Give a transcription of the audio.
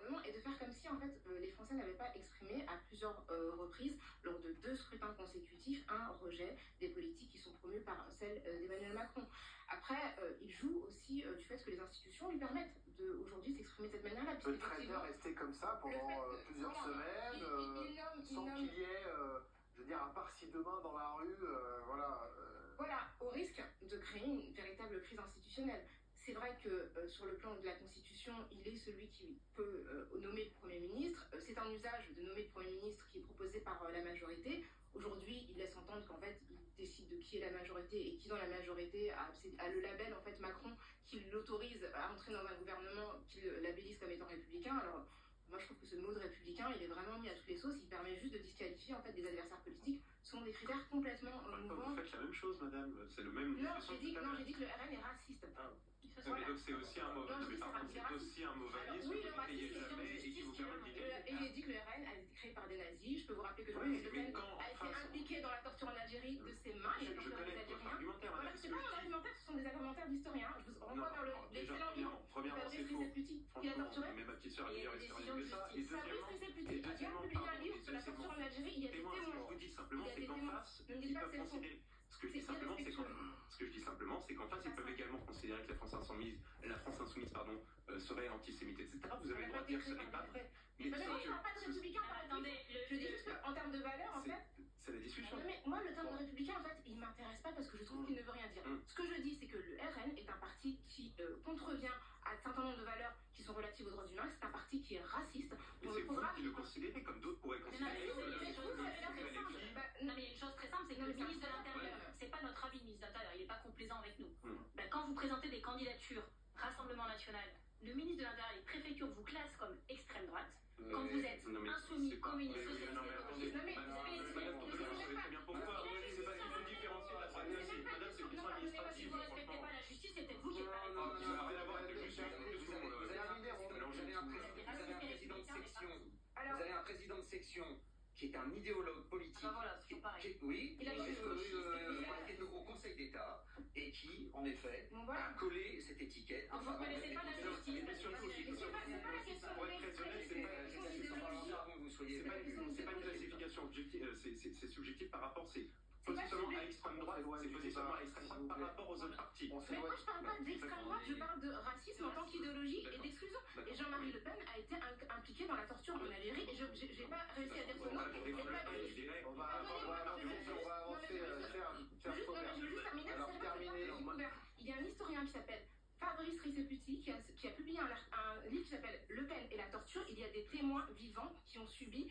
gouvernement et de faire comme si en fait les Français n'avaient pas exprimé à plusieurs reprises lors de 2 scrutins consécutifs un rejet des politiques qui sont promues par celle d'Emmanuel Macron. Après, il joue aussi du fait que les institutions lui permettent aujourd'hui s'exprimer de cette manière-là. Peut-être bien rester comme ça pendant plusieurs semaines, sans qu'il y ait, je veux dire, à part si demain dans la rue, voilà. Voilà, au risque de créer une véritable crise institutionnelle. C'est vrai que sur le plan de la Constitution, il est celui qui peut nommer le Premier ministre. C'est un usage de nommer le Premier ministre qui est proposé par la majorité. Aujourd'hui, il laisse entendre qu'en fait, il décide de qui est la majorité et qui dans la majorité a le label en fait Macron qui l'autorise à entrer dans un gouvernement qui le labellise comme étant républicain. Alors moi, je trouve que ce mot de républicain, il est vraiment mis à toutes les sauces. Il permet juste de disqualifier en fait des adversaires politiques selon des critères complètement mouvants. Vous faites la même chose, madame. C'est le même. Non, j'ai dit que le RN est raciste. Ah. Voilà. Mais donc c'est aussi un mot. C'est aussi un mot valise oui, que vous ne payez jamais et qui vous permet de Et j'ai dit que le RN a été créé par des nazis. Je peux vous rappeler que Jean-Marie Le Pen a été impliqué dans la torture en Algérie de ses mains. Je connais votre argumentaire. Voilà, c'est pas mon argumentaire, ce sont des argumentaires d'historiens. Je vous renvoie vers l'excellent livre. Premièrement, c'est faux. Franchement, mais ma petite sœur a d'ailleurs expérimenté ça. Et deuxièmement, un livre sur la torture en Algérie, il y a des témoins. Ce que je vous dis simplement, c'est qu'en face, ils peuvent considérer. Ce que je dis simplement, c'est qu'en face, ils peuvent également considérer que la France insoumise, serait antisémite, etc. Vous avez le droit de dire que ce n'est pas vrai. Mais je ne parle pas de républicain, attendez. Je dis juste qu'en termes de valeur, en fait. C'est la discussion. Mais moi, le terme de républicain, en fait, il ne m'intéresse pas parce que je trouve qu'il ne veut rien dire. Ce que je dis, c'est que le RN est un parti qui contrevient à un certain nombre de valeurs qui sont relatives aux droits humains. C'est un parti qui est raciste. Mais c'est vous qui le considérez comme d'autres pourraient considérer. Non, mais une chose très simple, c'est que le ministre de l'Intérieur, c'est pas notre avis, le ministre de l'Intérieur, il n'est pas complaisant avec nous. Quand vous présentez des candidatures, Rassemblement National, le ministre de l'Intérieur et les préfectures vous classent comme extrême droite. Quand vous êtes insoumis, communiste, socialiste, écologiste, vous savez très bien pourquoi. C'est parce qu'il faut différencier la droite et la madame, c'est une question administrative. Si vous ne respectez pas la justice, c'est peut-être vous qui êtes pas Vous avez un président de section qui est un idéologue politique. Ah voilà, c'est pareil. Oui, qui est au Conseil d'État et qui, en effet, a collé cette étiquette. Vous ne connaissez pas la justice. Mais surtout, pour être très honnête, c'est pas une classification objective, c'est subjectif par rapport, c'est positionnement à extrême droite, c'est positionnement à extrême droite par rapport aux autres partis. Mais moi je parle pas d'extrême droite, je parle de racisme en tant qu'idéologie et d'exclusion. Et Jean-Marie Le Pen a été impliqué dans la torture en Algérie et j'ai pas réussi à dire son nom. On va avancer, je veux juste terminer. Il y a un historien qui s'appelle Fabrice Riceputi qui a publié un livre qui s'appelle Le Pen et la torture. Il y a des témoins vivants qui ont subi